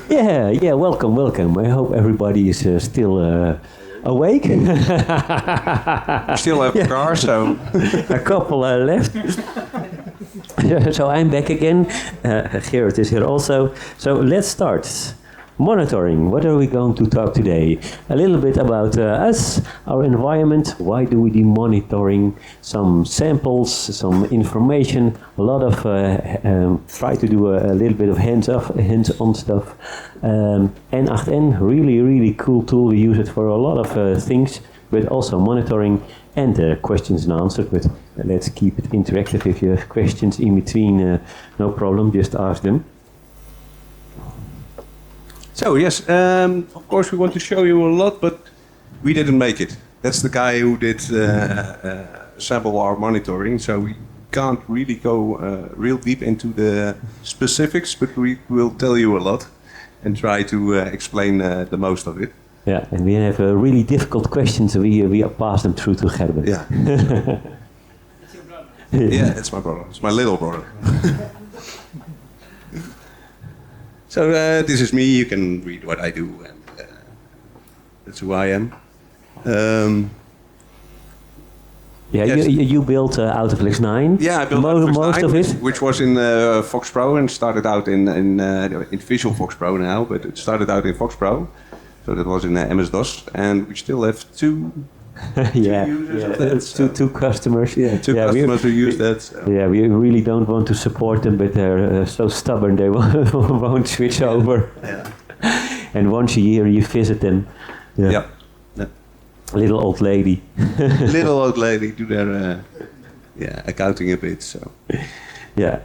Yeah, welcome. I hope everybody is still awake. Still have a car, so... A couple left. So I'm back again. Gerard is here also. So let's start. Monitoring. What are we going to talk today? A little bit about us, our environment. Why do we do monitoring? Some samples, some information. A lot of try to do a little bit of hands-on stuff. N8N, really cool tool. We use it for a lot of things, but also monitoring and questions and answers. But let's keep it interactive. If you have questions in between, no problem. Just ask them. So yes, of course we want to show you a lot, but we didn't make it. That's the guy who did sample our monitoring, so we can't really go real deep into the specifics, but we will tell you a lot and try to explain the most of it. Yeah, and we have really difficult questions, we pass them through to Gerben. Yeah. It's your brother. Yeah, it's my brother. It's my little brother. So this is me. You can read what I do, and that's who I am. Yes. You built Autoflex 9. Yeah, I built most of it, which was in Fox Pro and started out in Visual Fox Pro now, but it started out in Fox Pro, so that was in MS-DOS, and we still have two users. Two customers. Yeah, two customers who use that. So. Yeah, we really don't want to support them, but they're so stubborn they won't switch over. Yeah. And once a year you visit them. Yeah. Little old lady. Little old lady do their accounting a bit. So. Yeah.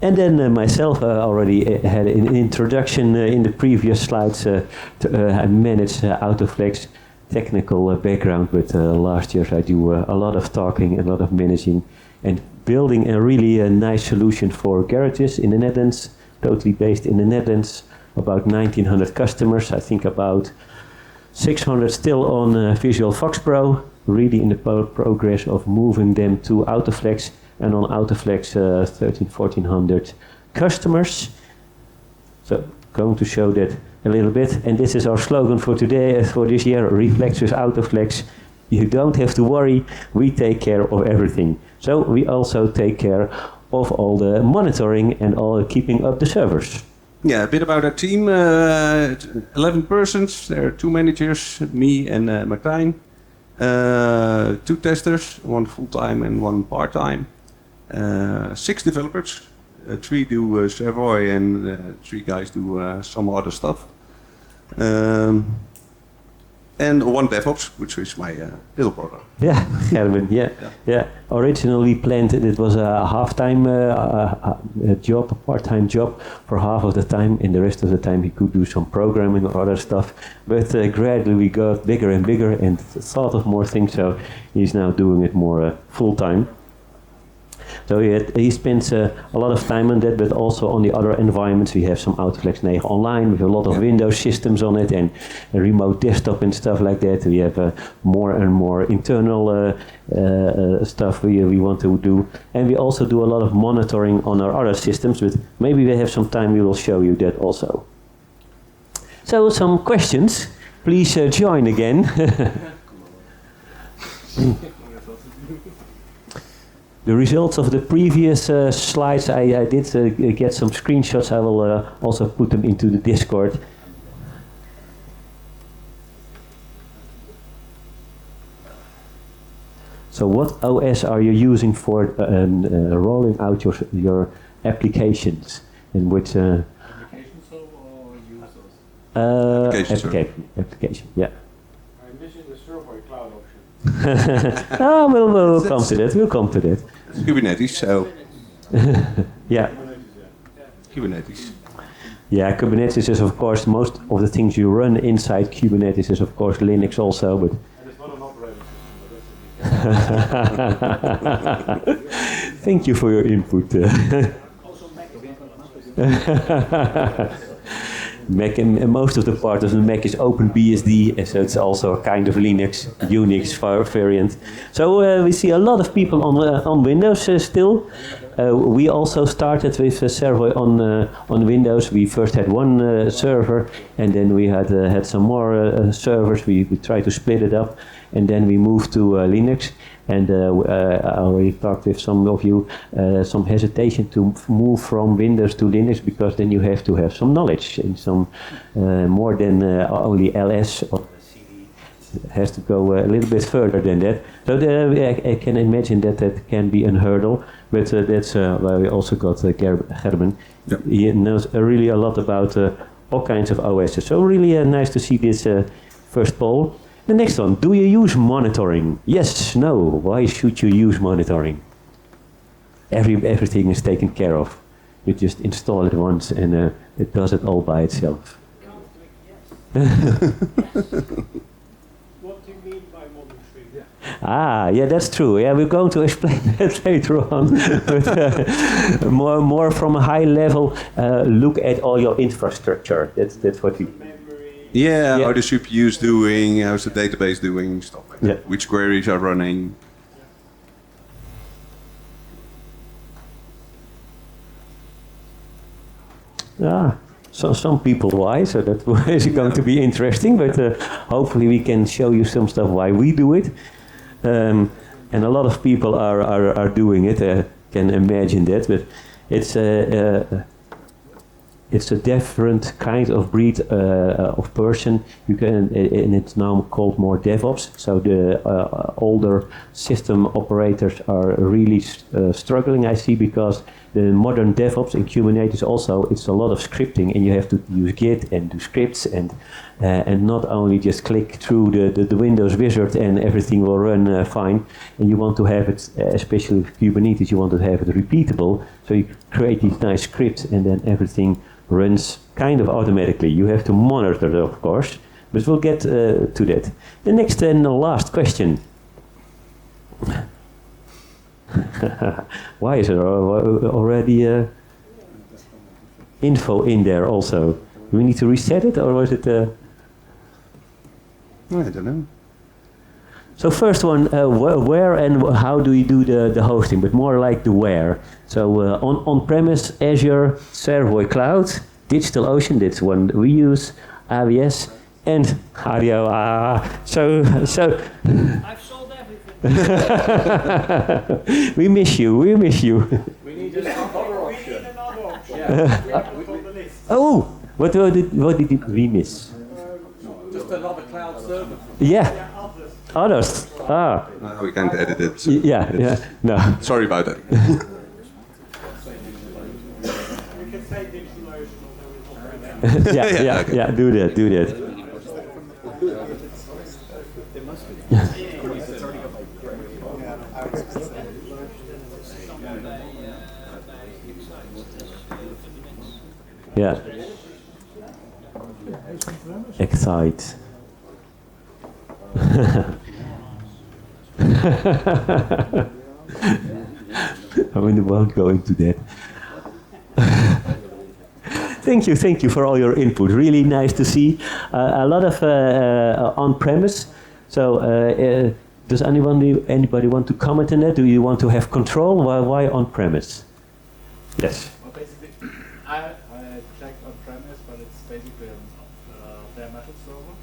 And then myself already had an introduction in the previous slides. I manage Autoflex. Technical background, but last year I do a lot of talking, a lot of managing, and building a really nice solution for garages in the Netherlands, totally based in the Netherlands, about 1900 customers, I think about 600 still on Visual Fox Pro, really in the progress of moving them to Autoflex, and on Autoflex 1400 customers. So going to show that a little bit, and this is our slogan for today, for this year, Reflex with Autoflex. You don't have to worry, we take care of everything. So we also take care of all the monitoring and all keeping up the servers. Yeah, a bit about our team, 11 persons, there are 2 managers, me and Martijn, 2 testers, 1 full-time and 1 part-time, 6 developers. 3 do Servoy and 3 guys do some other stuff. And 1 DevOps, which is my little brother. Yeah, Gerben, yeah. Originally planned it was a half-time job, a part-time job for half of the time, and the rest of the time he could do some programming or other stuff. But gradually we got bigger and bigger and thought of more things, so he's now doing it more full-time. So he spends a lot of time on that, but also on the other environments. We have some Autoflex 9 online, we have a lot of Windows systems on it, and a remote desktop and stuff like that. We have more and more internal stuff we want to do. And we also do a lot of monitoring on our other systems, but maybe we have some time, we will show you that also. So some questions, please join again. The results of the previous slides, I did get some screenshots. I will also put them into the Discord. So what OS are you using for rolling out your applications? And which Application or users? Application, yeah. I'm missing the Servoy cloud option. We'll come to that. We'll come to that. Kubernetes, so. Yeah. Kubernetes. Yeah, Kubernetes is of course most of the things you run inside Kubernetes is of course Linux also, but. And it's not an operating system, but that's a Thank you for your input. Also Mac. Mac and most of the part of the Mac is OpenBSD, so it's also a kind of Linux, Unix variant. So we see a lot of people on Windows still. we also started with Servoy on Windows. We first had one server, and then we had some more servers. We tried to split it up, and then we moved to Linux. And I already talked with some of you, some hesitation to move from Windows to Linux, because then you have to have some knowledge and some more than only LS or CD. It has to go a little bit further than that. So I can imagine that that can be a hurdle, but that's why we also got Gerben. Yep. He knows really a lot about all kinds of OSs. So really nice to see this first poll. The next one, do you use monitoring? Yes, no. Why should you use monitoring? Everything is taken care of. You just install it once and it does it all by itself. What do you mean by monitoring? Ah, yeah, that's true. Yeah, we're going to explain that later on. But more from a high level look at all your infrastructure. That's what we... Yeah, Yeah. how the CPU is doing, how's the database doing, stuff like Yeah. that. Which queries are running. So some people why, so that is going to be interesting, but hopefully we can show you some stuff why we do it. And a lot of people are doing it, can imagine that, but it's a different kind of breed of person. You can, and it's now called more DevOps. So the older system operators are really struggling, I see, because the modern DevOps in Kubernetes also, it's a lot of scripting, and you have to use Git and do scripts, and not only just click through the Windows wizard and everything will run fine. And you want to have it, especially with Kubernetes, you want to have it repeatable. So you create these nice scripts, and then everything runs kind of automatically. You have to monitor it, of course, but we'll get to that. The next and last question. Why is there already info in there also? Do we need to reset it, or was it... I don't know. So first one, where and how do you do the hosting, but more like the where. So on-premise, Azure, Servoy Cloud, DigitalOcean, that's one we use, AWS, and Hario. So I've sold everything. we miss you. We need another option. Yeah, we haven't on the list. Oh, what did we miss? Just another cloud server. Yeah, others. We can't edit it. So Yeah. No. sorry about that. We can say DigitalOcean, although it's not very yeah. Do that. Yeah. Excite. I won't go into that. Thank you for all your input. Really nice to see a lot of on-premise. So, does anybody want to comment on that? Do you want to have control? Why on-premise? Yes. Well, basically, I checked on premise, but it's basically a bare metal server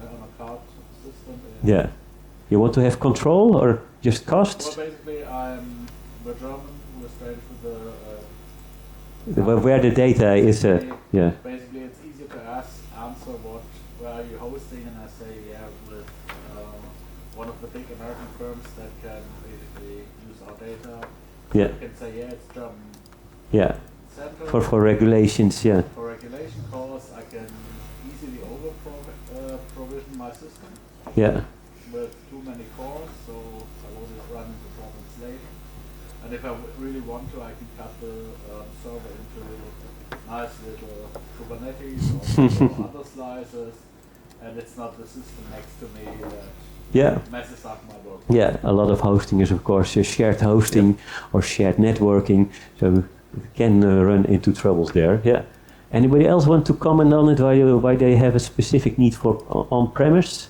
on a cloud system. Yeah. You want to have control or just costs? Well, basically, I'm the German who is trained with Where the data is, yeah. Basically, it's easier to answer where are you hosting, and I say, yeah, with one of the big American firms that can basically use our data. Yeah. You can say, yeah, it's German. Yeah. Central. For regulations, yeah. For regulation calls, I can easily provision my system Yeah. with too many cores, so I will run into problems later. And if I really want to, I can cut the server into nice little Kubernetes or other slices, and it's not the system next to me that messes up my work. Yeah, a lot of hosting is of course shared hosting or shared networking, so it can run into troubles there. Yeah. Anybody else want to comment on it? Why they have a specific need for on-premise,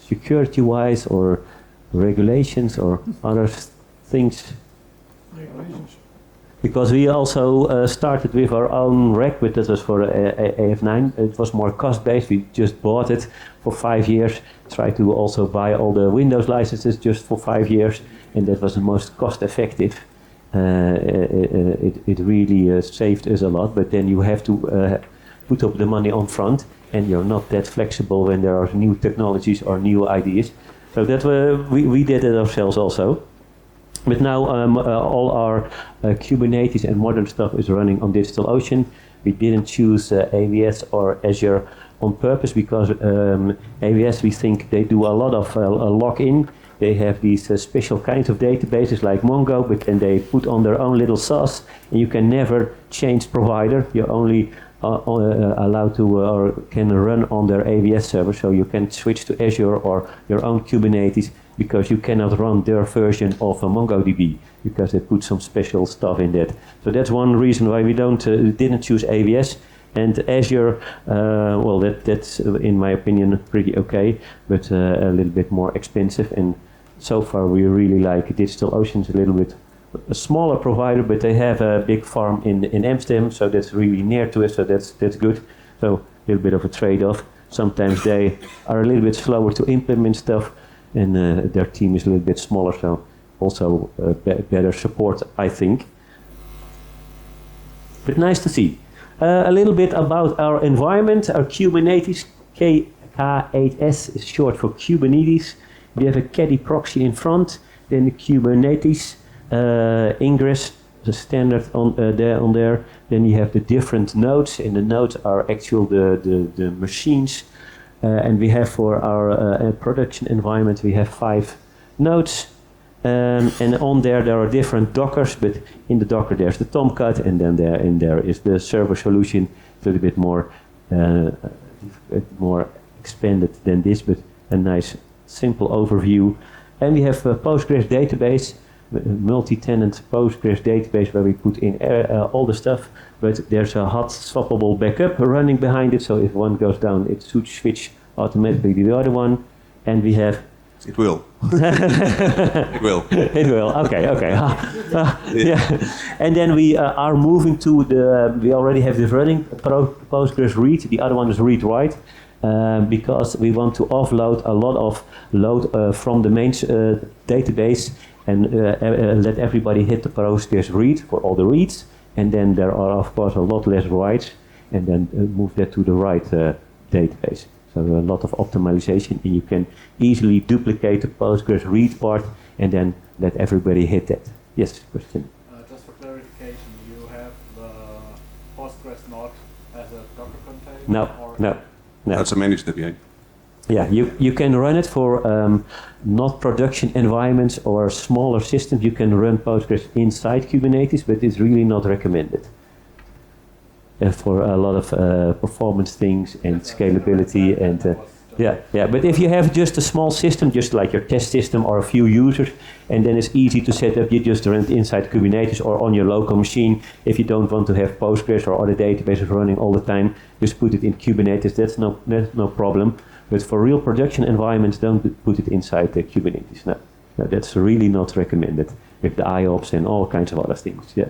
security-wise, or regulations, or other things? Because we also started with our own rack, but that was for AF9. It was more cost-based. We just bought it for 5 years. Tried to also buy all the Windows licenses just for 5 years, and that was the most cost-effective. It really saved us a lot, but then you have to put up the money on front, and you're not that flexible when there are new technologies or new ideas. So that we did it ourselves also. But now all our Kubernetes and modern stuff is running on DigitalOcean. We didn't choose AWS or Azure on purpose because AWS, we think they do a lot of log-in. They have these special kinds of databases like Mongo, but then they put on their own little sauce, and you can never change provider. You're only allowed to or can run on their AWS server, so you can switch to Azure or your own Kubernetes, because you cannot run their version of MongoDB because they put some special stuff in that. So that's one reason why we didn't choose AWS. And Azure, well, that's in my opinion pretty okay, but a little bit more expensive. And so far we really like DigitalOcean's a little bit a smaller provider, but they have a big farm in Amsterdam, so that's really near to us. So that's good. So a little bit of a trade-off. Sometimes they are a little bit slower to implement stuff, and their team is a little bit smaller, so also better support, I think. But nice to see. A little bit about our environment. Our Kubernetes, K8S is short for Kubernetes. We have a Caddy proxy in front, then the Kubernetes ingress, the standard on there. Then you have the different nodes, and the nodes are actual the machines. And we have for our production environment, we have 5 nodes. And on there are different Dockers, but in the Docker there's the Tomcat, and then there is the server solution, a little bit more expanded than this, but a nice simple overview. And we have a Postgres database, multi-tenant Postgres database where we put in all the stuff, but there's a hot swappable backup running behind it, so if one goes down it should switch automatically to the other one. And we have It will. It will. It will. Okay. Yeah. And then we are moving to we already have this running Postgres read. The other one is read write, because we want to offload a lot of load from the main database and let everybody hit the Postgres read for all the reads. And then there are of course a lot less writes, and then move that to the write database. So a lot of optimization, and you can easily duplicate the Postgres read part and then let everybody hit that. Yes, question? Just for clarification, you have the Postgres not as a Docker container? No. That's a managed API. Yeah, you can run it for not production environments or smaller systems. You can run Postgres inside Kubernetes, but it's really not recommended. For a lot of performance things and scalability and yeah. But if you have just a small system, just like your test system or a few users, and then it's easy to set up, you just run it inside Kubernetes or on your local machine. If you don't want to have Postgres or other databases running all the time, just put it in Kubernetes. That's no problem. But for real production environments, don't put it inside the Kubernetes. No, that's really not recommended with the IOPS and all kinds of other things. Yeah.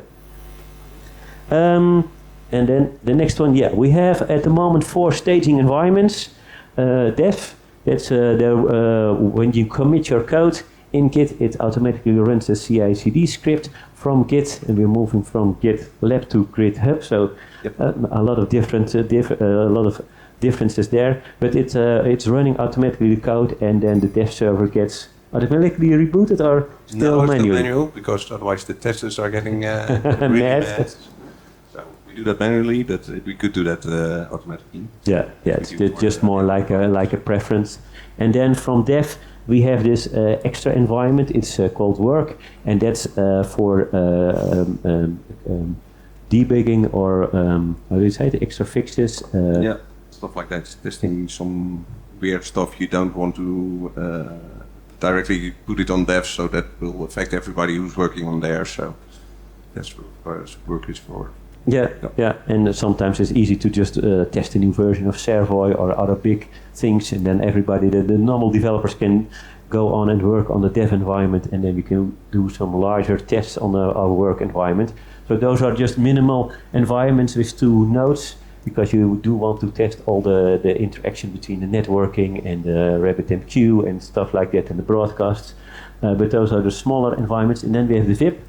And then the next one, we have at the moment 4 staging environments. Dev, that's when you commit your code in Git, it automatically runs the CI/CD script from Git, and we're moving from GitLab to GitHub. So a lot of differences there. But it's running automatically the code, and then the dev server gets automatically rebooted or still manually? Still manual, because otherwise the testers are getting really mad. Do that manually, but we could do that automatically. Yeah, it's just more like a preference. And then from dev, we have this extra environment. It's called work, and that's for debugging or how do you say it? Extra fixes. Stuff like that. Testing some weird stuff you don't want to directly put it on dev, so that will affect everybody who's working on there. So that's what work is for. Yeah, and sometimes it's easy to just test a new version of Servoy or other big things, and then everybody, the normal developers can go on and work on the dev environment, and then we can do some larger tests on our work environment. So those are just minimal environments with 2 nodes, because you do want to test all the interaction between the networking and the RabbitMQ and stuff like that, and the broadcasts. But those are the smaller environments. And then we have the VIP.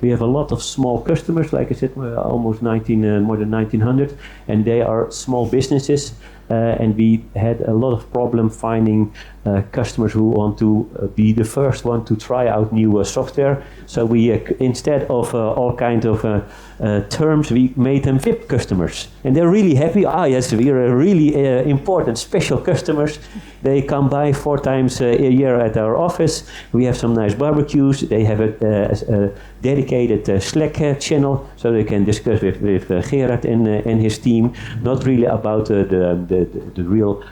We have a lot of small customers, like I said, almost more than 1900, and they are small businesses. And we had a lot of problem finding customers who want to be the first one to try out new software. So we, instead of all kind of terms, we made them VIP customers. And they're really happy. Ah, yes, we are really important, special customers. They come by 4 times a year at our office. We have some nice barbecues. They have a dedicated Slack channel, so they can discuss with Gerard and his team. Not really about the real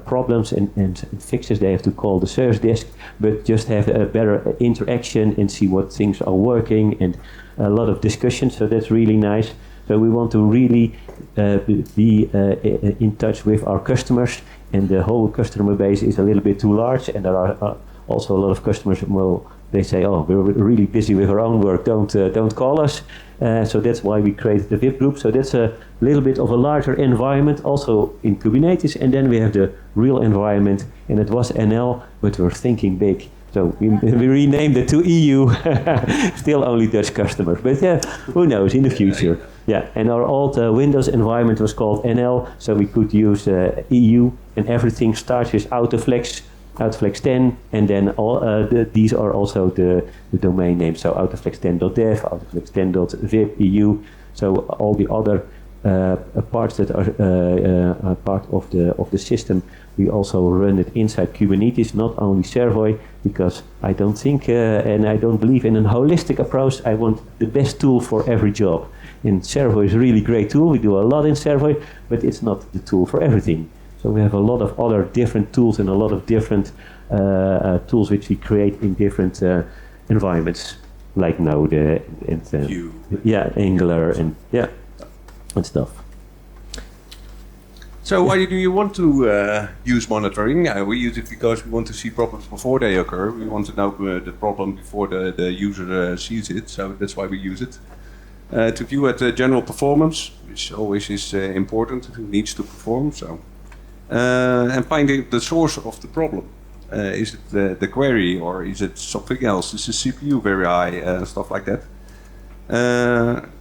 problems and fixes they have to call the service desk, but just have a better interaction and see what things are working, and a lot of discussion. So that's really nice. So we want to really be in touch with our customers, and the whole customer base is a little bit too large, and there are also a lot of customers, well, they say, oh, we're really busy with our own work, don't call us. So that's why we created the VIP group. So that's a little bit of a larger environment, also in Kubernetes. And then we have the real environment, and it was NL, but we're thinking big. So we renamed it to EU. Still only Dutch customers, but yeah, who knows in the future. Yeah, and our old Windows environment was called NL, so we could use EU, and everything starts with Autoflex, Autoflex 10, and then all these are also the domain names. So Autoflex 10.dev, Autoflex 10.vip, EU. So all the other parts that are part of the system, we also run it inside Kubernetes, not only Servoy, because I don't think and I don't believe in a holistic approach. I want the best tool for every job. And Servoy is a really great tool. We do a lot in Servoy, but it's not the tool for everything. So we have a lot of other different tools and a lot of different tools which we create in different environments, like Node and yeah, Angular and yeah, and stuff. So why do you want to use monitoring? We use it because we want to see problems before they occur. We want to know the problem before the user sees it. So that's why we use it. To view at general performance, which always is important, who needs to perform. So. And finding the source of the problem. Is it the query, or is it something else? Is the CPU very high? Stuff like that.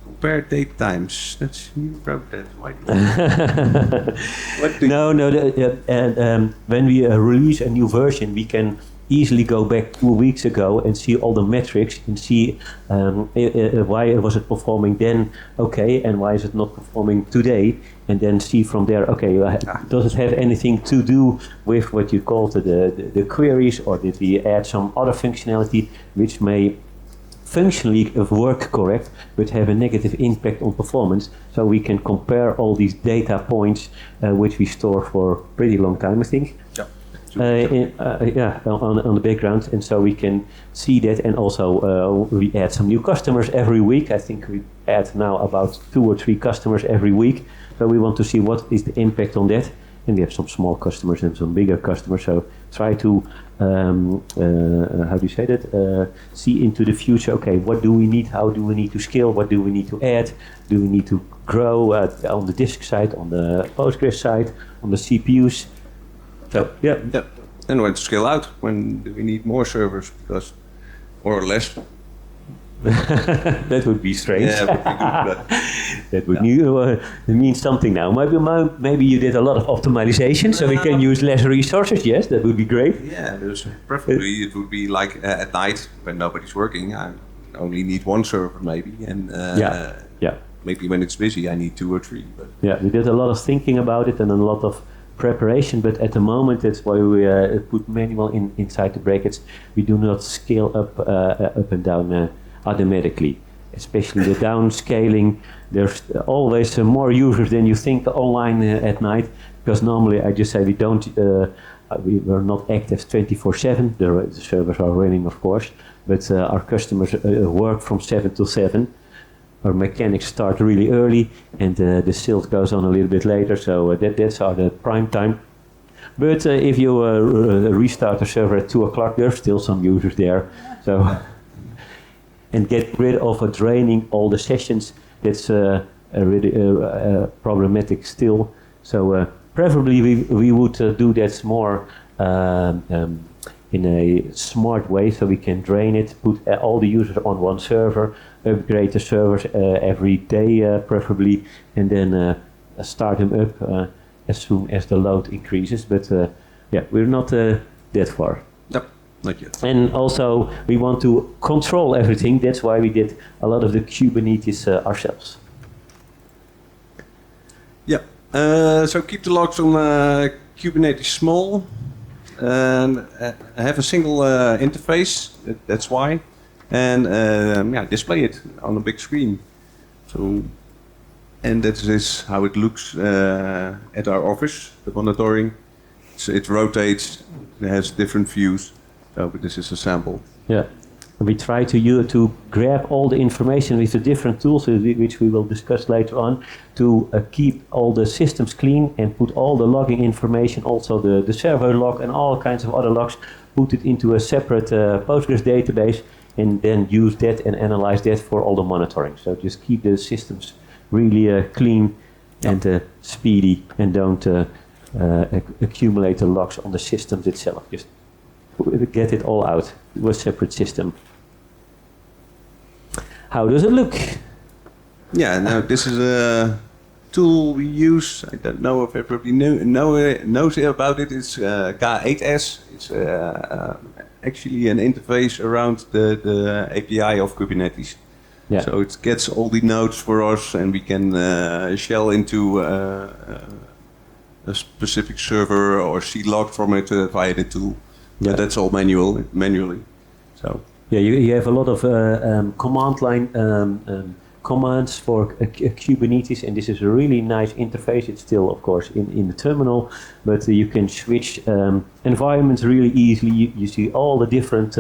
Compare date times. That's you wrote that. Why? When we release a new version, we can easily go back 2 weeks ago and see all the metrics and see why was it performing then okay, and why is it not performing today, and then see from there, okay, does it have anything to do with what you called the queries, or did we add some other functionality which may functionally work correct but have a negative impact on performance. So we can compare all these data points which we store for a pretty long time, I think. Yeah. On the background, and so we can see that, and also we add some new customers every week. I think we add now about 2 or 3 customers every week, so we want to see what is the impact on that. And we have some small customers and some bigger customers, so try to how do you say that, see into the future. Okay, what do we need, how do we need to scale, what do we need to add, do we need to grow on the disk side, on the Postgres side, on the CPUs. So, yeah. And when to scale out, when do we need more servers, because, or less? That would be strange. Yeah, but that would mean something now. Maybe you did a lot of optimization, so we can use less resources. Yes, that would be great. Yeah, preferably it would be like at night when nobody's working. I only need 1 server maybe, and maybe when it's busy I need 2 or 3. But yeah, we did a lot of thinking about it and a lot of preparation, but at the moment that's why we put manual inside the brackets. We do not scale up and down automatically, especially the downscaling. There's always more users than you think online at night, because normally I just say we're not active 24/7. The servers are running, of course, but our customers work from 7 till 7. Our mechanics start really early, and the sales goes on a little bit later, so that's our the prime time. But if you restart the server at 2 o'clock, there's still some users there. So, and get rid of draining all the sessions. That's really problematic still. So preferably we would do that more in a smart way, so we can drain it, put all the users on one server, upgrade the servers every day preferably, and then start them up as soon as the load increases. But yeah, we're not that far. Yep, not yet. And also we want to control everything. That's why we did a lot of the Kubernetes ourselves. Yeah. So keep the logs on Kubernetes small and have a single interface. That's why, and yeah, display it on a big screen. So, and that is how it looks at our office. The monitoring, so it rotates. It has different views. So, but this is a sample. Yeah. We try to grab all the information with the different tools, which we will discuss later on, to keep all the systems clean and put all the logging information, also the Servoy log and all kinds of other logs, put it into a separate Postgres database, and then use that and analyze that for all the monitoring. So just keep the systems really clean and speedy, and don't accumulate the logs on the systems itself. Just get it all out to a separate system. How does it look? Yeah, now this is a tool we use. I don't know if everybody knows about it. It's K8s. It's actually an interface around the API of Kubernetes. Yeah. So it gets all the nodes for us, and we can shell into a specific server or see log from it via the tool. Yeah. But that's all manually. So. Yeah, you have a lot of command line commands for Kubernetes, and this is a really nice interface. It's still, of course, in the terminal, but you can switch environments really easily. You see all the different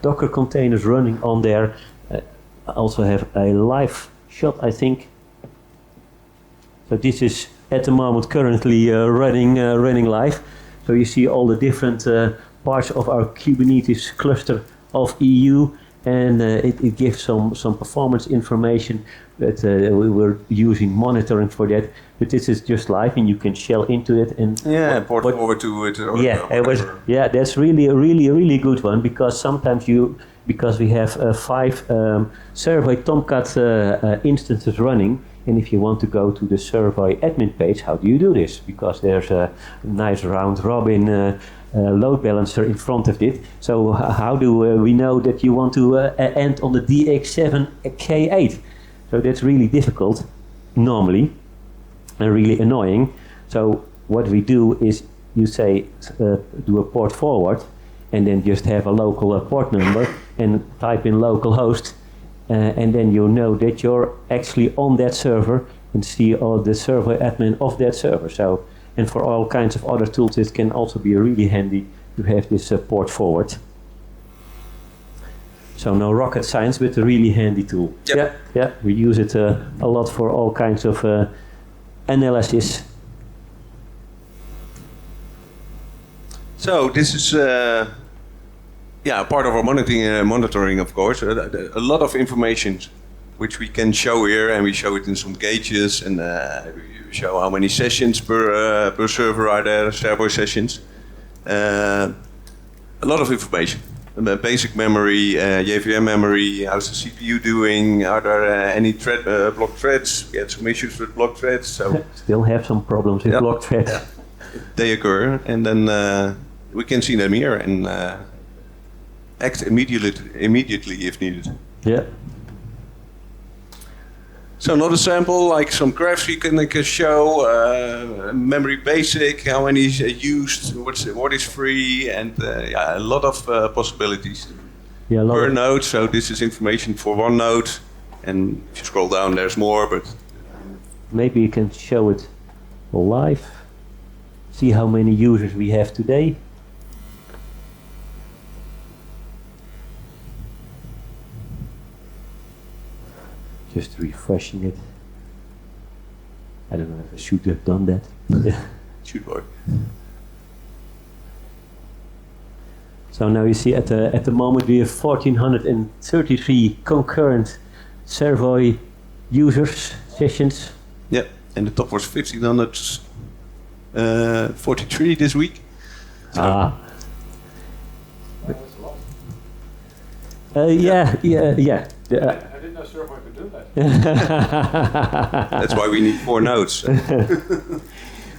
Docker containers running on there. I also have a live shot, I think. So this is at the moment currently running live. So you see all the different parts of our Kubernetes cluster of EU, and it gives some performance information that we were using monitoring for that. But this is just live, and you can shell into it and port forward to it. Yeah, that's really a really good one, because sometimes because we have 5 Servoy Tomcat instances running, and if you want to go to the Servoy admin page, how do you do this? Because there's a nice round robin load balancer in front of it. So how do we know that you want to end on the DX7 K8? So that's really difficult normally, and really annoying. So what we do is you say do a port forward, and then just have a local port number and type in localhost, and then you know that you're actually on that server and see all the Servoy admin of that server. So, and for all kinds of other tools, it can also be really handy to have this port forward. So no rocket science, but a really handy tool. Yep. Yeah, we use it a lot for all kinds of analysis. So this is part of our monitoring, of course. A lot of information which we can show here, and we show it in some gauges, and we show how many sessions per server are there, Servoy sessions. A lot of information. Basic memory, JVM memory, how's the CPU doing, are there any block threads? We had some issues with block threads. So Still have some problems with block threads. Yeah. They occur, and then we can see them here and act immediately if needed. Yeah. So another sample, like some graphs we can show, memory basic, how many is used, what is free, and a lot of possibilities per node. So this is information for one node, and if you scroll down, there's more. But maybe you can show it live. See how many users we have today. Just refreshing it. I don't know if I should have done that. should work. So now you see at the moment we have 1,433 concurrent Servoy users sessions. Yeah, and the top was 1,543 this week. So Ah. That's a lot. Yeah. I didn't know Servoy could do that. that's why we need 4 nodes.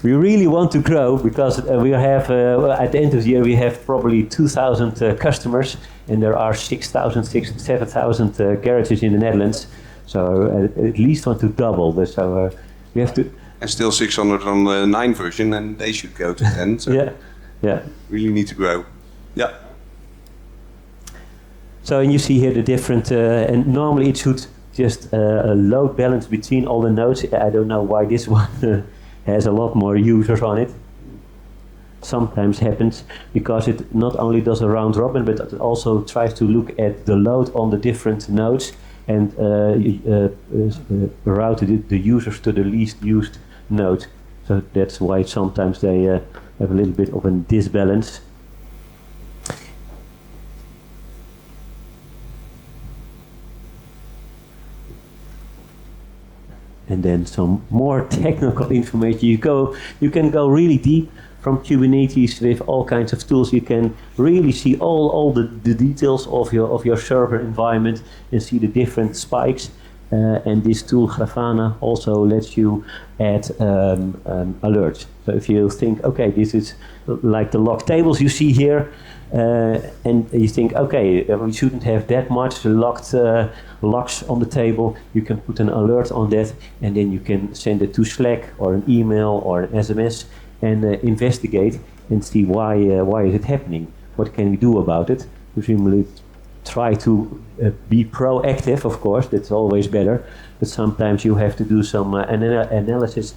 We really want to grow because we have at the end of the year we have probably 2,000 customers, and there are 6,000, 7,000 garages in the Netherlands. So at least want to double this. So we have to. And still 600 on the 9 version, and they should go to 10. So Yeah. really need to grow. Yeah. So and you see here the different, and normally it should just load balance between all the nodes. I don't know why this one has a lot more users on it. Sometimes happens because it not only does a round robin, but it also tries to look at the load on the different nodes and route the users to the least used node. So that's why sometimes they have a little bit of a disbalance. And then some more technical information. You can go really deep from Kubernetes with all kinds of tools. You can really see all the details of your server environment and see the different spikes. And this tool Grafana also lets you add alerts. So if you think, okay, this is like the log tables you see here, and you think, okay, we shouldn't have that much locked logs on the table, you can put an alert on that, and then you can send it to Slack or an email or an SMS and investigate and see why is it happening? What can we do about it? Presumably try to be proactive, of course, that's always better, but sometimes you have to do some analysis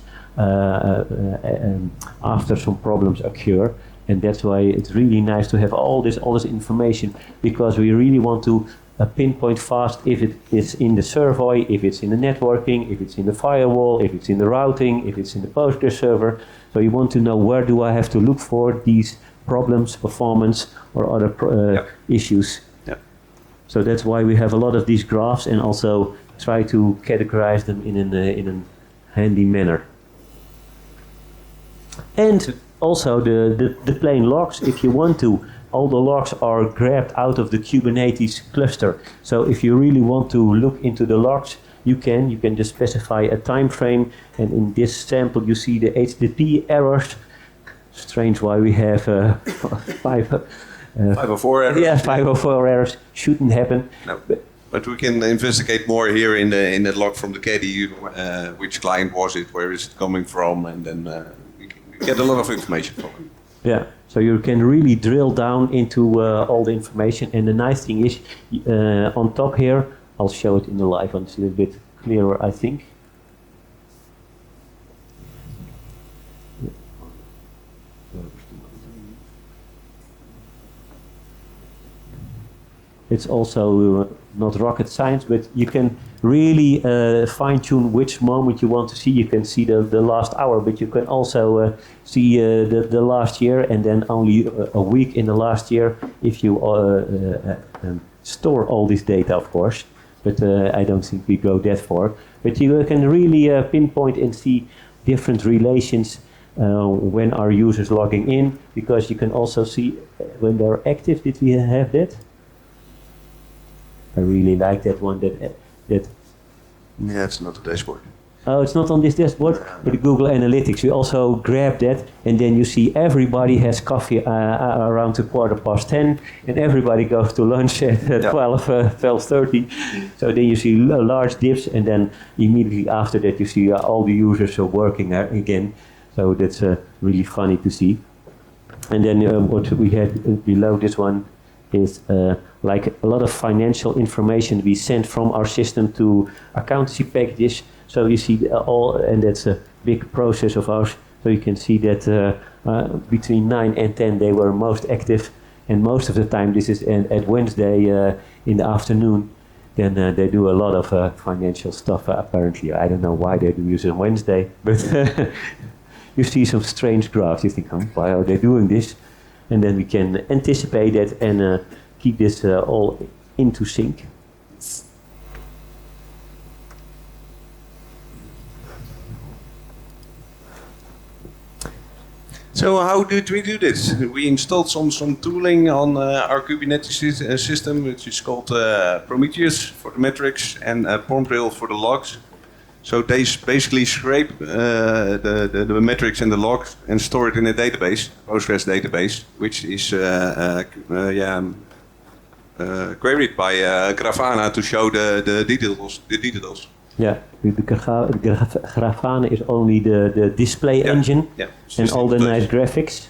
after some problems occur, and that's why it's really nice to have all this information, because we really want to pinpoint fast if it is in the Servoy, if it's in the networking, if it's in the firewall, if it's in the routing, if it's in the Postgres server. So you want to know where do I have to look for these problems, performance, or other issues. So that's why we have a lot of these graphs and also try to categorize them in a handy manner. And also the plain logs, if you want to, all the logs are grabbed out of the Kubernetes cluster. So if you really want to look into the logs, you can just specify a time frame, and in this sample you see the HTTP errors. Strange why we have 504 errors. Yeah, 504 errors shouldn't happen. No, but we can investigate more here in the log from the caddy. Which client was it? Where is it coming from? And then we get a lot of information from it. Yeah, so you can really drill down into all the information. And the nice thing is, on top here, I'll show it in the live one. It's a little bit clearer, I think. It's also not rocket science, but you can really fine-tune which moment you want to see. You can see the last hour, but you can also see the last year, and then only a week in the last year if you store all this data, of course. But I don't think we go that far. But you can really pinpoint and see different relations when our users logging in, because you can also see when they're active. Did we have that? I really like that one. That Yeah, it's not a dashboard. Oh, it's not on this dashboard, but the Google Analytics. We also grab that, and then you see everybody has coffee around 10:15, and everybody goes to lunch at 12:30. So then you see large dips, and then immediately after that you see all the users are working again. So that's really funny to see. And then what we had below this one is like a lot of financial information we send from our system to accountancy packages. So you see all, and that's a big process of ours. So you can see that between 9 and 10 they were most active, and most of the time this is at Wednesday in the afternoon. Then they do a lot of financial stuff apparently. I don't know why they do use it on Wednesday, but you see some strange graphs. You think, why are they doing this? and then we can anticipate that and keep this all into sync. So how did we do this? We installed some tooling on our Kubernetes system, which is called Prometheus for the metrics and Pomprail for the logs. So they basically scrape the metrics and the logs and store it in a database, Postgres database, which is queried by Grafana to show the details. Yeah, the Grafana is only the display engine and all the nice graphics.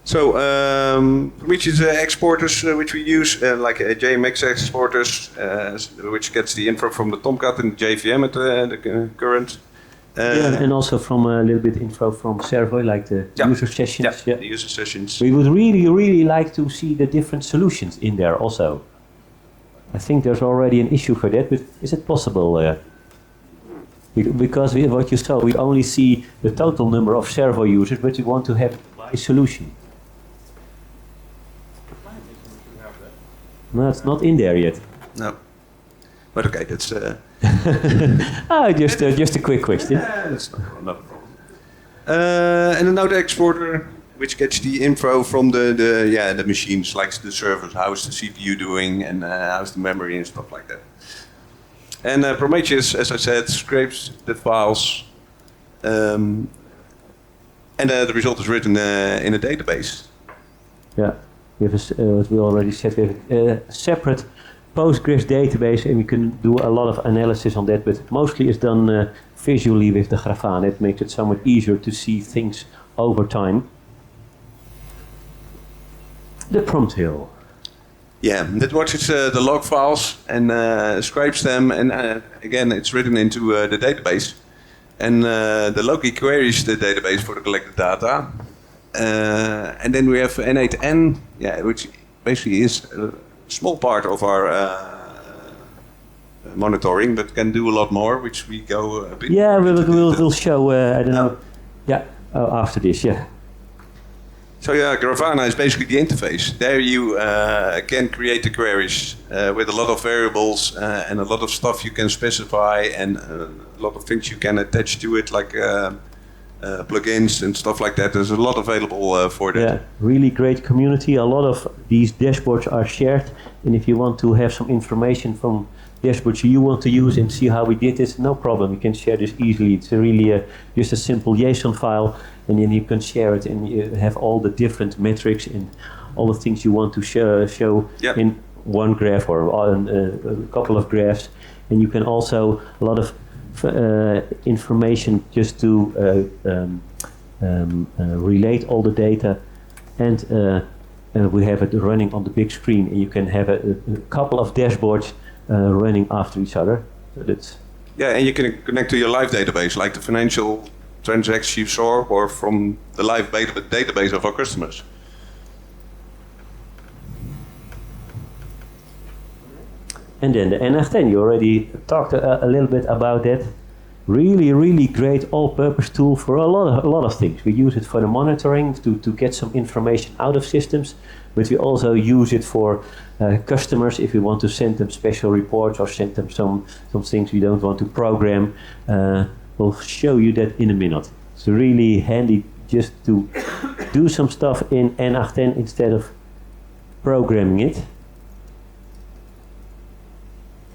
So, Prometheus exporters which we use, like JMX exporters, which gets the info from the Tomcat and the JVM at the current. And also from a little bit info from Servoy, like the user sessions. The user sessions. We would really like to see the different solutions in there also. I think there's already an issue for that, but is it possible? Because what you saw, we only see the total number of Servoy users, but we want to have a solution. No, it's not in there yet. No. But okay, that's... just a quick question. That's not a problem. And a node exporter, which gets the info from the machines, like the servers, how's the CPU doing, and how's the memory and stuff like that. And Prometheus, as I said, scrapes the files, and the result is written in a database. Yeah, we have what we already said, we have a separate Postgres database, and we can do a lot of analysis on that, but mostly it's done visually with the Grafana. It makes it somewhat easier to see things over time. The prompt hill. Yeah, that watches the log files and scrapes them, and again, it's written into the database. And the Loki queries the database for the collected data. And then we have N8N, which basically is a small part of our monitoring, but can do a lot more, which we go a bit. Yeah, we'll show. I don't know. Yeah, after this. Yeah. So Grafana is basically the interface. There you can create the queries with a lot of variables and a lot of stuff you can specify, and a lot of things you can attach to it, like plugins and stuff like that. There's a lot available for that. Yeah, really great community. A lot of these dashboards are shared, and if you want to have some information from dashboards you want to use and see how we did this, no problem. You can share this easily. It's really just a simple JSON file, and then you can share it, and you have all the different metrics and all the things you want to show in one graph or a couple of graphs. And you can also a lot of information just to relate all the data, and we have it running on the big screen, and you can have a couple of dashboards running after each other. So that's and you can connect to your live database, like the financial transactions you saw, or from the live database of our customers. And then the N8N, you already talked a little bit about that. Really great all-purpose tool for a lot of things. We use it for the monitoring to get some information out of systems, but we also use it for customers if we want to send them special reports or send them some things we don't want to program. We'll show you that in a minute. It's really handy just to do some stuff in N8N instead of programming it.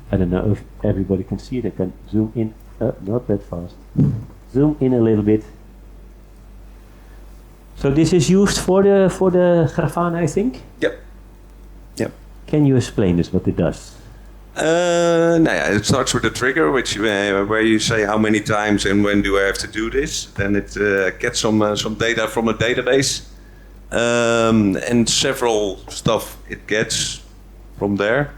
I don't know if everybody can see it. I can zoom in, not that fast. Zoom in a little bit. So this is used for the Grafana, I think? Yep. Can you explain this, what it does? It starts with a trigger, which where you say how many times and when do I have to do this. Then it gets some data from a database, and several stuff it gets from there.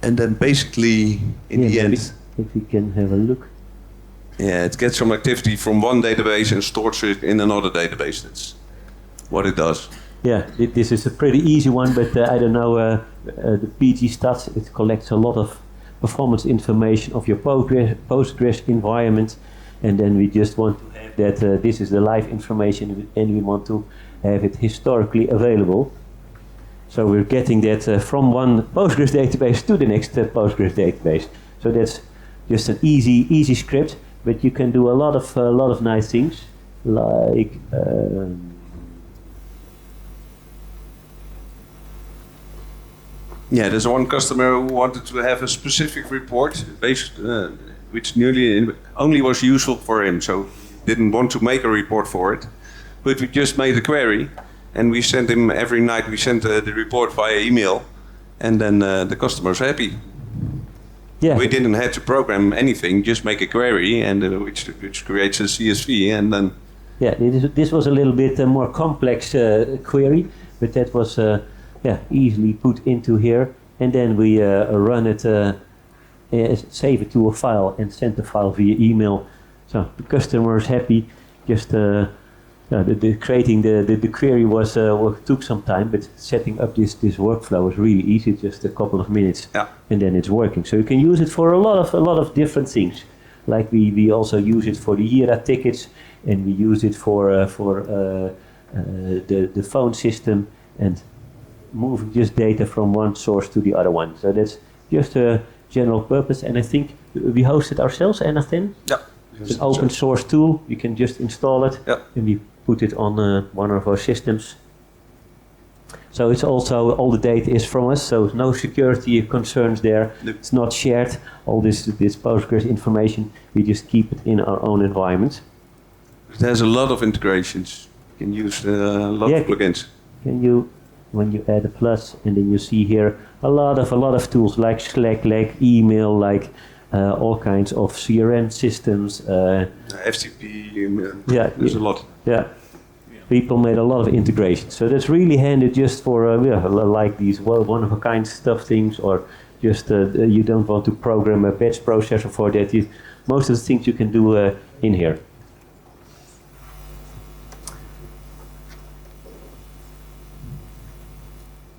And then basically, in the end, if we can have a look. Yeah, it gets some activity from one database and stores it in another database. That's what it does. Yeah, this is a pretty easy one, but I don't know, the PG stats, it collects a lot of performance information of your Postgres environment, and then we just want to have fact that this is the live information and we want to have it historically available. So we're getting that from one Postgres database to the next Postgres database. So that's just an easy script, but you can do a lot of nice things, like yeah, there's one customer who wanted to have a specific report based, which only was useful for him, so he didn't want to make a report for it. But we just made a query, and we sent him every night. We sent the report via email, and then the customer's happy. yeah. We didn't have to program anything; just make a query, and which creates a CSV, and then. Yeah, this was a little bit more complex query, but that was easily put into here, and then we run it, save it to a file, and send the file via email. So the customer is happy. Just creating the query took some time, but setting up this workflow was really easy, just a couple of minutes, and then it's working. So you can use it for a lot of different things. Like we also use it for the Jira tickets, and we use it for the phone system, and moving just data from one source to the other one. So that's just a general purpose, and I think we host it ourselves, Anathen. Yeah. It's an open source tool. You can just install it, Yeah. and we put it on one of our systems. So it's also, all the data is from us, so no security concerns there. Nope. It's not shared. All this Postgres information, we just keep it in our own environment. There's a lot of integrations. You can use a lot of plugins. Can you, when you add a plus, and then you see here a lot of tools like Slack, like email, like all kinds of CRM systems. FTP, there's a lot. Yeah, people made a lot of integration. So that's really handy just for like these one-of-a-kind stuff things, or just you don't want to program a batch processor for that. Most of the things you can do in here.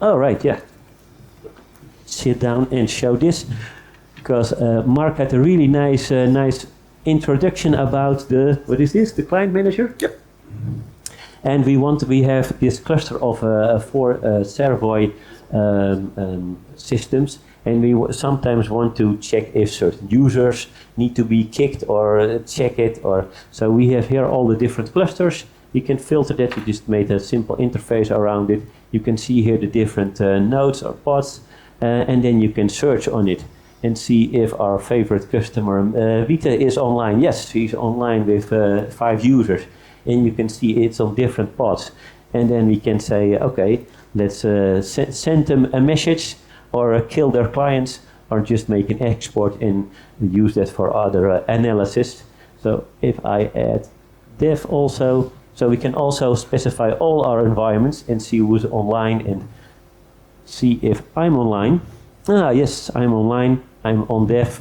All right, yeah. Sit down and show this, because Mark had a really nice introduction about what is this? The client manager? Yep. And we have this cluster of 4 Servoy systems, and we sometimes want to check if certain users need to be kicked or check it, or so we have here all the different clusters. You can filter that. We just made a simple interface around it. You can see here the different nodes or pods, and then you can search on it and see if our favorite customer, Vita, is online. Yes, she's online with 5 users, and you can see it's on different pods. And then we can say, okay, let's send them a message, or kill their clients, or just make an export and use that for other analysis. So if I add dev also, so we can also specify all our environments and see who's online and see if I'm online. Ah, yes, I'm online. I'm on dev.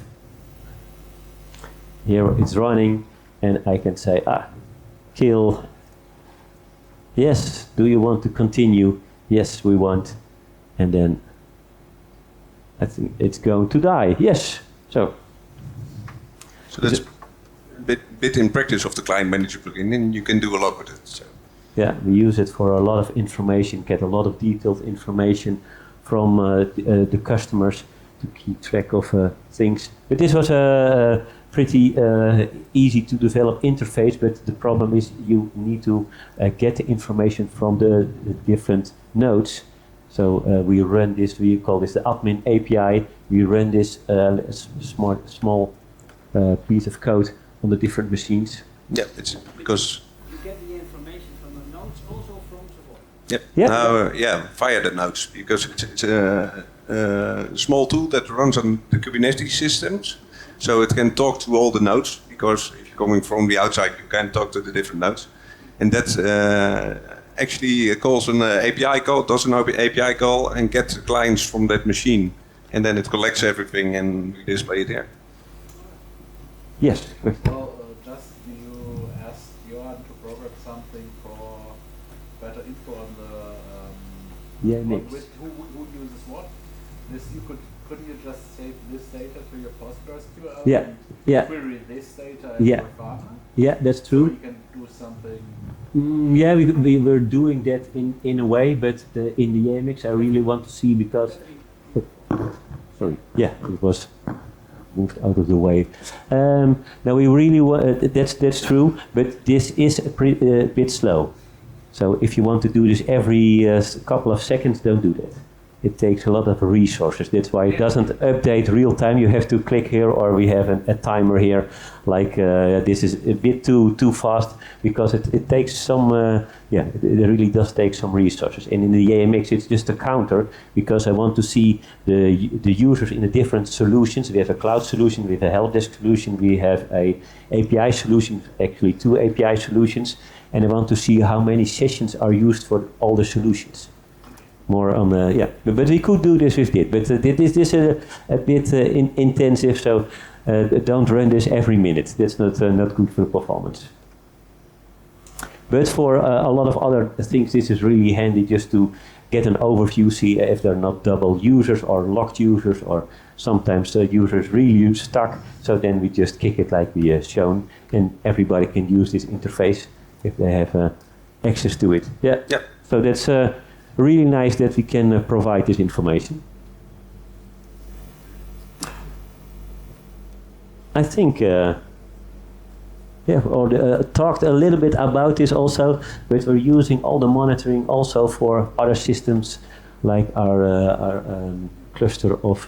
Here it's running, and I can say, kill. Yes, do you want to continue? Yes, we want. And then I think it's going to die. Yes. So that's a bit in practice of the client manager plugin, and you can do a lot with it. So. Yeah, we use it for a lot of information, get a lot of detailed information from the customers to keep track of things. But this was a pretty easy to develop interface, but the problem is you need to get the information from the different nodes. So we run this, we call this the admin API. We run this small piece of code on the different machines. Yeah, it's because You get the information from the nodes also from Servoy. Yep. Yeah. Via the nodes, because it's a small tool that runs on the Kubernetes systems, so it can talk to all the nodes. Because if you're coming from the outside, you can talk to the different nodes, and that actually calls an API call, does an API call, and gets the clients from that machine, and then it collects everything and we display it here. Yes. Well, just you ask Johan to program something for better info on the Yeah, on next. who uses what. This you could couldn't you just save this data to your PostgreSQL Yeah, and yeah. query this data in Yeah. Grafana? Yeah, that's So true. you can do something. Yeah, we were doing that in a way, but in the Amex I really want to see because. Sorry. Yeah, it was moved out of the way. Now we really that's true, but this is a bit slow. So if you want to do this every couple of seconds, don't do that. It takes a lot of resources. That's why it doesn't update real time. You have to click here, or we have a timer here. Like this is a bit too fast because it takes some. It really does take some resources. And in the AMX, it's just a counter because I want to see the users in the different solutions. We have a cloud solution, we have a help desk solution, we have a API solution. Actually, 2 API solutions, and I want to see how many sessions are used for all the solutions. More on but we could do this with it, but this is a bit intensive, so don't run this every minute. That's not good for the performance. But for a lot of other things, this is really handy just to get an overview, see if they're not double users or locked users, or sometimes users really stuck. So then we just kick it like we shown, and everybody can use this interface if they have access to it. Yeah. Yep. So that's really nice that we can provide this information. I think, talked a little bit about this also, but we're using all the monitoring also for other systems, like our cluster of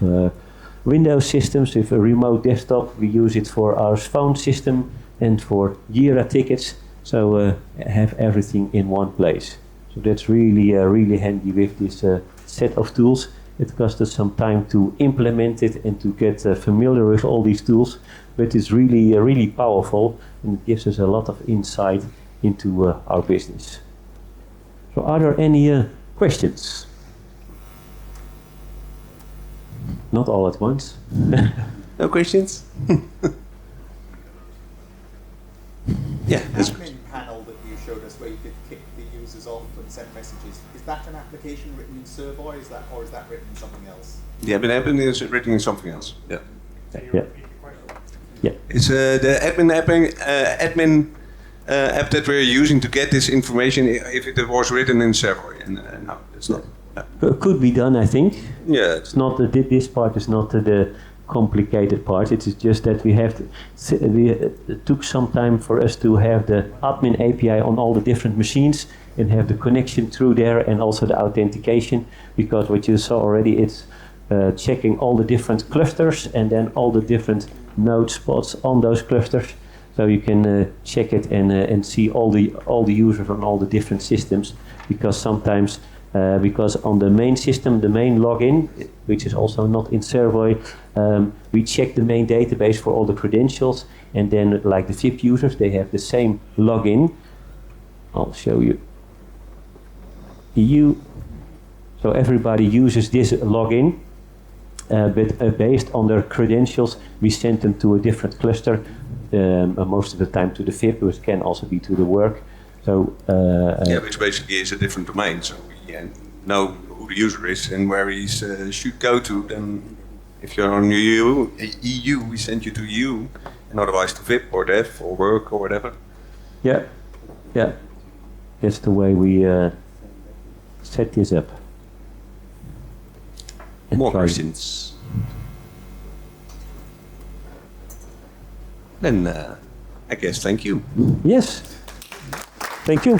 Windows systems with a remote desktop. We use it for our phone system and for Jira tickets, so have everything in one place. So that's really handy with this set of tools. It cost us some time to implement it and to get familiar with all these tools, but it's really powerful, and it gives us a lot of insight into our business. So are there any questions? Not all at once. No questions? Yeah. The admin panel that you showed us where you could kick the users off and send messages, is that an application written in Servoy, or is that written in something else? The admin is written in something else. Yeah. Yeah. It's the admin app that we're using to get this information. If it was written in Servoy, and no, it's not. Could be done, I think. Yeah. It's not this part is not the complicated part. It is just that we took some time for us to have the admin API on all the different machines and have the connection through there, and also the authentication, because what you saw already, it's checking all the different clusters and then all the different node spots on those clusters, so you can check it and see all the users on all the different systems, because sometimes because on the main system, the main login, which is also not in Servoy, we check the main database for all the credentials, and then like the VIP users, they have the same login. I'll show you. So everybody uses this login, but based on their credentials, we send them to a different cluster, most of the time to the VIP, which can also be to the work. So which basically is a different domain. So we know who the user is and where he should go to. Then, if you're on EU, we send you to EU, and otherwise to VIP or Dev or Work or whatever. Yeah. That's the way we set this up. And More questions? Then I guess thank you. Yes. Thank you.